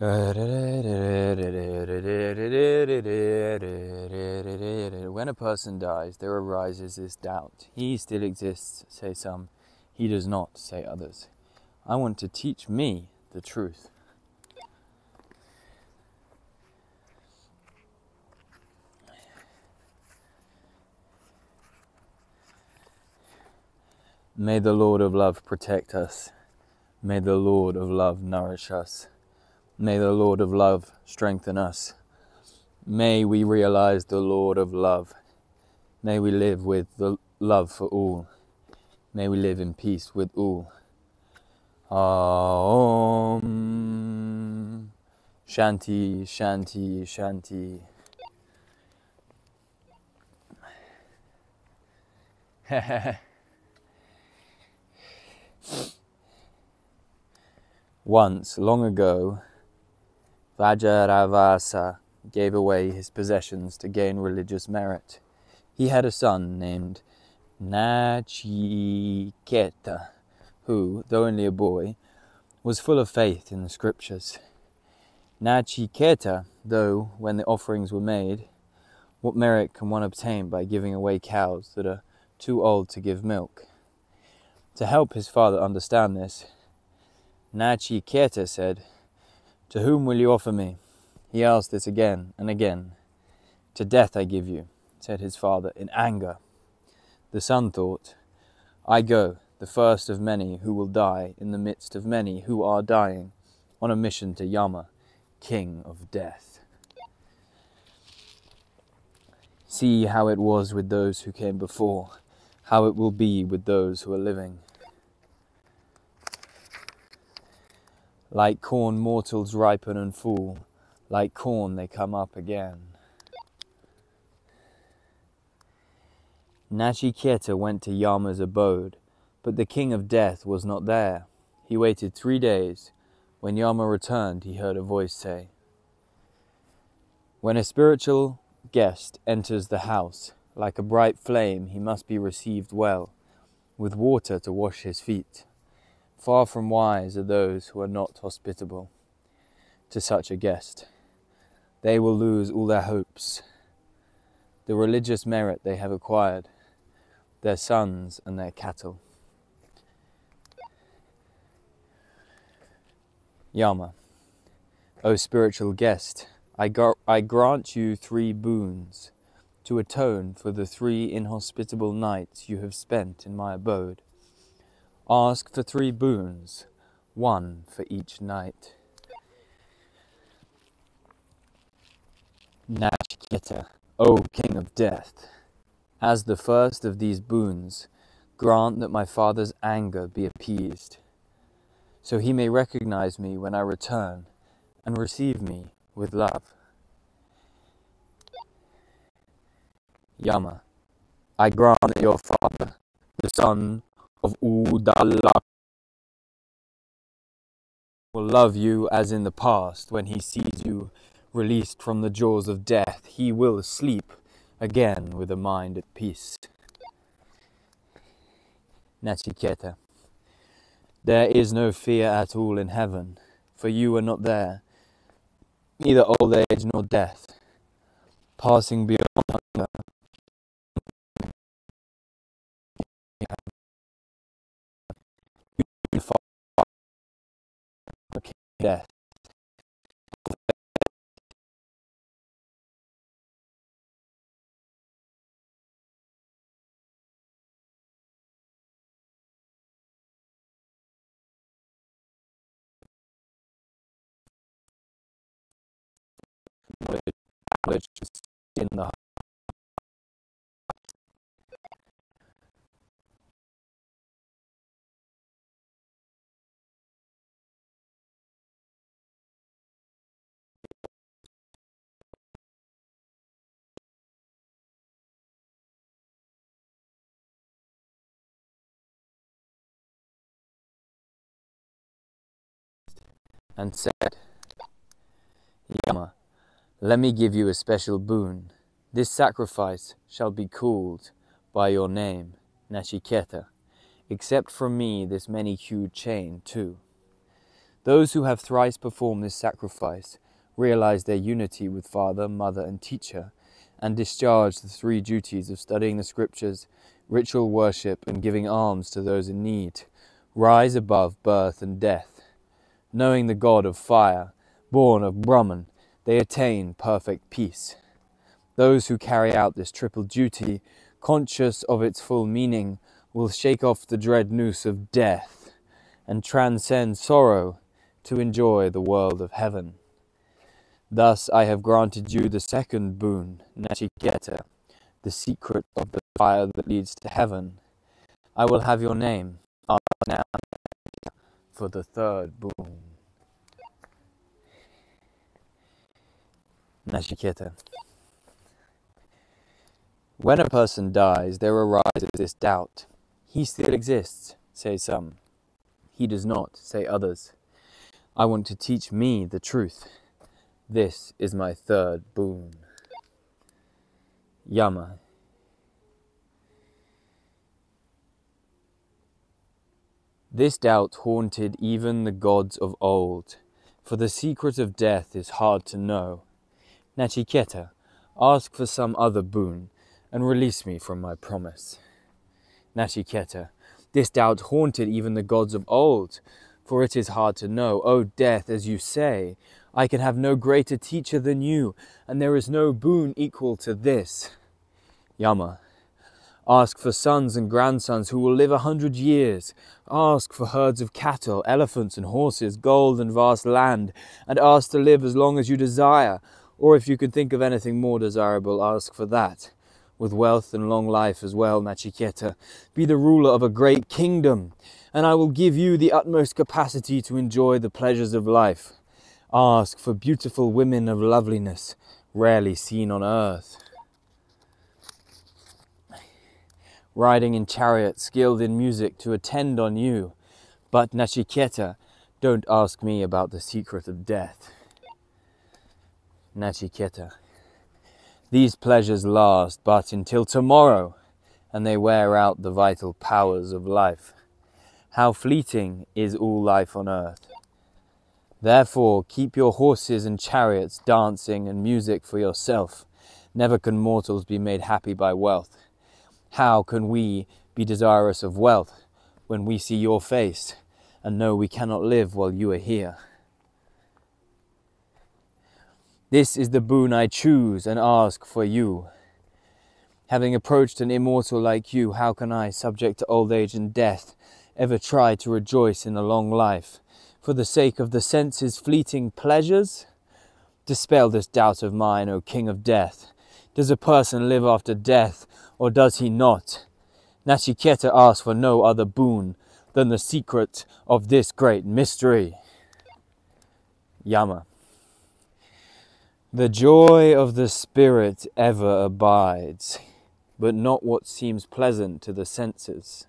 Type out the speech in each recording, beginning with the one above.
When a person dies, there arises this doubt. He still exists, say some. He does not, say others. I want to teach me the truth. May the Lord of Love protect us. May the Lord of Love nourish us. May the Lord of Love strengthen us. May we realize the Lord of Love. May we live with the love for all. May we live in peace with all. Om. Shanti, Shanti, Shanti. Once, long ago, Vajravasa gave away his possessions to gain religious merit. He had a son named Nachiketa, who, though only a boy, was full of faith in the scriptures. Nachiketa, though, when the offerings were made, what merit can one obtain by giving away cows that are too old to give milk? To help his father understand this, Nachiketa said, "To whom will you offer me?" He asked this again and again. "To death I give you," said his father in anger. The son thought, "I go, the first of many who will die in the midst of many who are dying, on a mission to Yama, king of death. See how it was with those who came before, how it will be with those who are living. Like corn mortals ripen and fall, like corn they come up again." Nachiketa went to Yama's abode, but the king of death was not there. He waited 3 days. When Yama returned, he heard a voice say, "When a spiritual guest enters the house, like a bright flame, he must be received well, with water to wash his feet. Far from wise are those who are not hospitable to such a guest. They will lose all their hopes, the religious merit they have acquired, their sons and their cattle." Yama: "O spiritual guest, I grant you 3 boons to atone for the 3 inhospitable nights you have spent in my abode. Ask for 3 boons, 1 for each night." Nachiketa: "O king of death, as the first of these boons, grant that my father's anger be appeased, so he may recognize me when I return and receive me with love." Yama: "I grant that your father, the son of Udala, will love you as in the past. When he sees you released from the jaws of death, he will sleep again with a mind at peace." Nachiketa: "There is no fear at all in heaven, for you are not there, neither old age nor death. Passing beyond hunger, you far from death." Knowledge is in the heart. And said, "Yama, let me give you a special boon. This sacrifice shall be called by your name, Nachiketa. Accept from me this many-hued chain, too. Those who have thrice performed this sacrifice realize their unity with father, mother, and teacher, and discharge the 3 duties of studying the scriptures, ritual worship, and giving alms to those in need, rise above birth and death. Knowing the God of fire, born of Brahman, they attain perfect peace. Those who carry out this triple duty, conscious of its full meaning, will shake off the dread noose of death and transcend sorrow to enjoy the world of heaven. Thus I have granted you the 2nd boon, Nachiketa, the secret of the fire that leads to heaven. I will have your name. Ask now for the 3rd boon. Nachiketa. When a person dies, there arises this doubt. He still exists, say some. He does not, say others. I want to teach me the truth. This is my 3rd boon. Yama. This doubt haunted even the gods of old, for the secret of death is hard to know. Nachiketa, ask for some other boon, and release me from my promise. Nachiketa, this doubt haunted even the gods of old, for it is hard to know. O death, as you say, I can have no greater teacher than you, and there is no boon equal to this. Yama, ask for sons and grandsons who will live 100 years. Ask for herds of cattle, elephants and horses, gold and vast land, and ask to live as long as you desire. Or if you can think of anything more desirable, ask for that. With wealth and long life as well, Nachiketa. Be the ruler of a great kingdom, and I will give you the utmost capacity to enjoy the pleasures of life. Ask for beautiful women of loveliness, rarely seen on earth. Riding in chariots, skilled in music, to attend on you. But Nachiketa, don't ask me about the secret of death. Nachiketa. These pleasures last but until tomorrow, and they wear out the vital powers of life. How fleeting is all life on earth. Therefore, keep your horses and chariots, dancing and music for yourself. Never can mortals be made happy by wealth. How can we be desirous of wealth when we see your face and know we cannot live while you are here? This is the boon I choose and ask for you. Having approached an immortal like you, how can I, subject to old age and death, ever try to rejoice in a long life, for the sake of the senses' fleeting pleasures? Dispel this doubt of mine, O King of Death. Does a person live after death, or does he not? Nachiketa asks for no other boon than the secret of this great mystery. Yama. The joy of the spirit ever abides, but not what seems pleasant to the senses.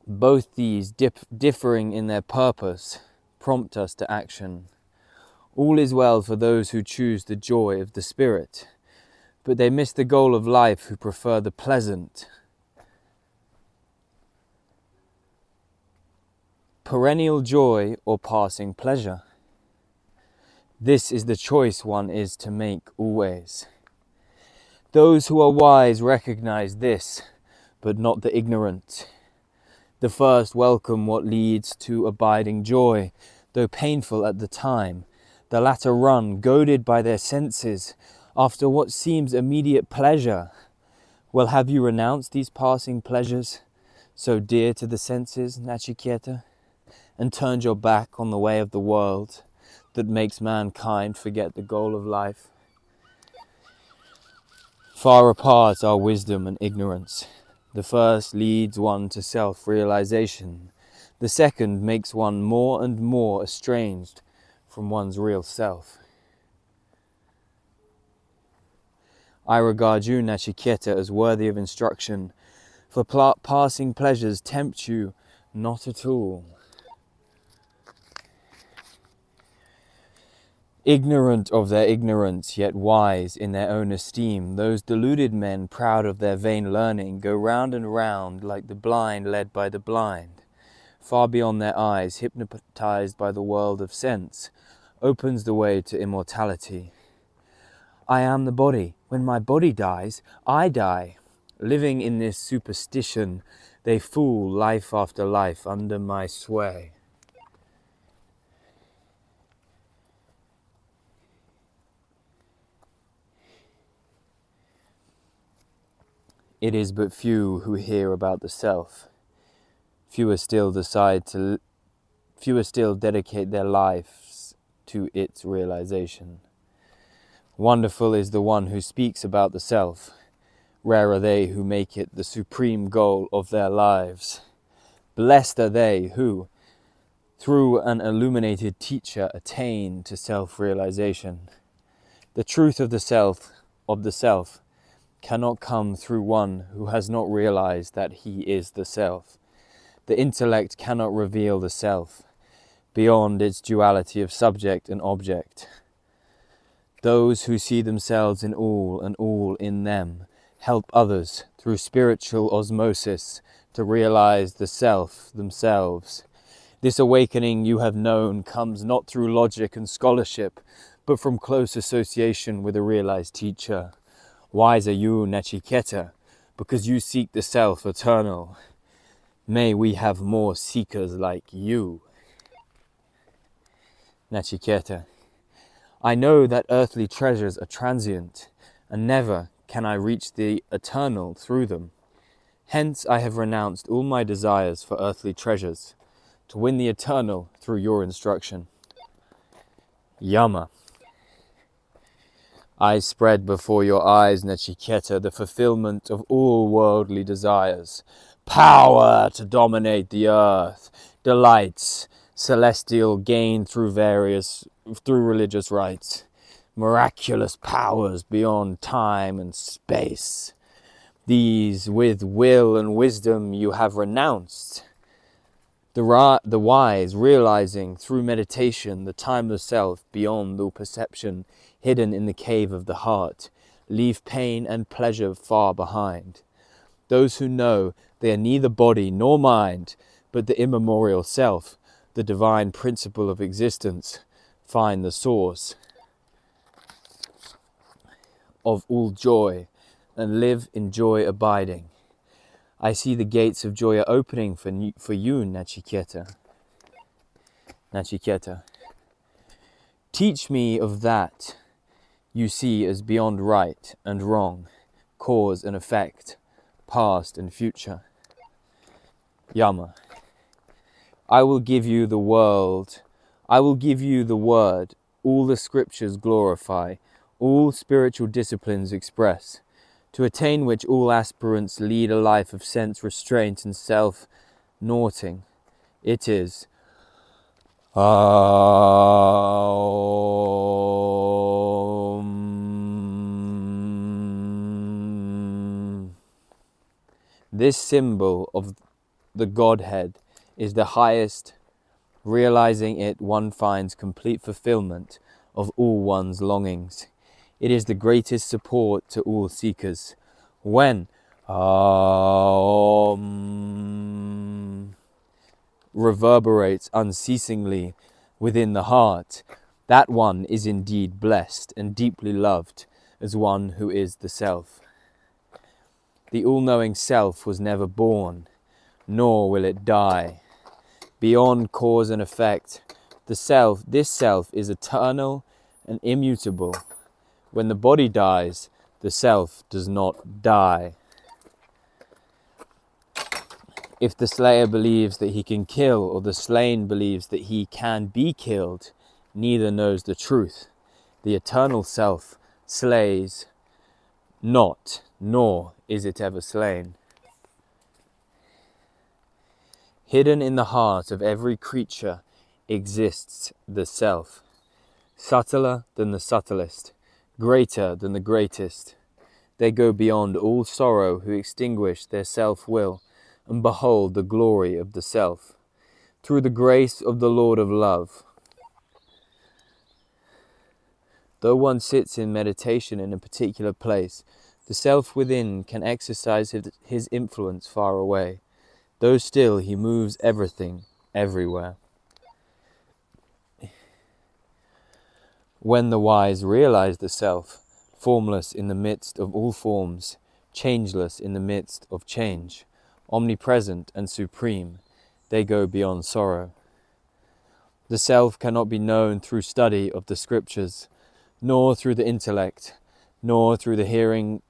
Both these, differing in their purpose, prompt us to action. All is well for those who choose the joy of the spirit, but they miss the goal of life who prefer the pleasant. Perennial joy or passing pleasure. This is the choice one is to make always. Those who are wise recognize this, but not the ignorant. The first welcome what leads to abiding joy, though painful at the time. The latter run, goaded by their senses, after what seems immediate pleasure. Well, have you renounced these passing pleasures, so dear to the senses, Nachiketa, and turned your back on the way of the world that makes mankind forget the goal of life? Far apart are wisdom and ignorance. The first leads one to self-realization. The second makes one more and more estranged from one's real self. I regard you, Nachiketa, as worthy of instruction, for passing pleasures tempt you not at all. Ignorant of their ignorance, yet wise in their own esteem, those deluded men, proud of their vain learning, go round and round like the blind led by the blind. far beyond their eyes, hypnotized by the world of sense, opens the way to immortality. I am the body. When my body dies, I die. Living in this superstition, they fool life after life under my sway. It is but few who hear about the self. Fewer still dedicate their lives to its realization. Wonderful is the one who speaks about the self. Rare are they who make it the supreme goal of their lives. Blessed are they who, through an illuminated teacher, attain to self-realization. The truth of the self, cannot come through one who has not realized that he is the self. The intellect cannot reveal the self beyond its duality of subject and object. Those who see themselves in all and all in them help others through spiritual osmosis to realize the self themselves. This awakening you have known comes not through logic and scholarship, but from close association with a realized teacher. Wise are you, Nachiketa, because you seek the self eternal. May we have more seekers like you. Nachiketa. I know that earthly treasures are transient, and never can I reach the eternal through them. Hence I have renounced all my desires for earthly treasures, to win the eternal through your instruction. Yama. I spread before your eyes, Nachiketa, the fulfillment of all worldly desires. Power to dominate the earth, delights, celestial gain through religious rites, miraculous powers beyond time and space. These with will and wisdom you have renounced. The wise, realizing through meditation the timeless self beyond all perception, hidden in the cave of the heart, leave pain and pleasure far behind. Those who know they are neither body nor mind, but the immemorial self, the divine principle of existence, find the source of all joy and live in joy abiding. I see the gates of joy are opening for you, Nachiketa. Nachiketa. Teach me of that you see as beyond right and wrong, cause and effect, past and future. Yama. I will give you the world. I will give you the word. All the scriptures glorify, all spiritual disciplines express, to attain which all aspirants lead a life of sense restraint and self-naughting. It is This symbol of the Godhead is the highest. Realizing it, one finds complete fulfillment of all one's longings. It is the greatest support to all seekers. When reverberates unceasingly within the heart, that one is indeed blessed and deeply loved as one who is the self. The all-knowing self was never born, nor will it die. Beyond cause and effect, this self is eternal and immutable. When the body dies, the self does not die. If the slayer believes that he can kill, or the slain believes that he can be killed, neither knows the truth. The eternal self slays not, nor is it ever slain. Hidden in the heart of every creature exists the self, subtler than the subtlest, greater than the greatest. They go beyond all sorrow who extinguish their self-will and behold the glory of the self. Through the grace of the Lord of love. Though one sits in meditation in a particular place, the self within can exercise his influence far away. Though still he moves everything everywhere. When the wise realize the self, formless in the midst of all forms, changeless in the midst of change, omnipresent and supreme, they go beyond sorrow. The self cannot be known through study of the scriptures, nor through the intellect, nor through hearing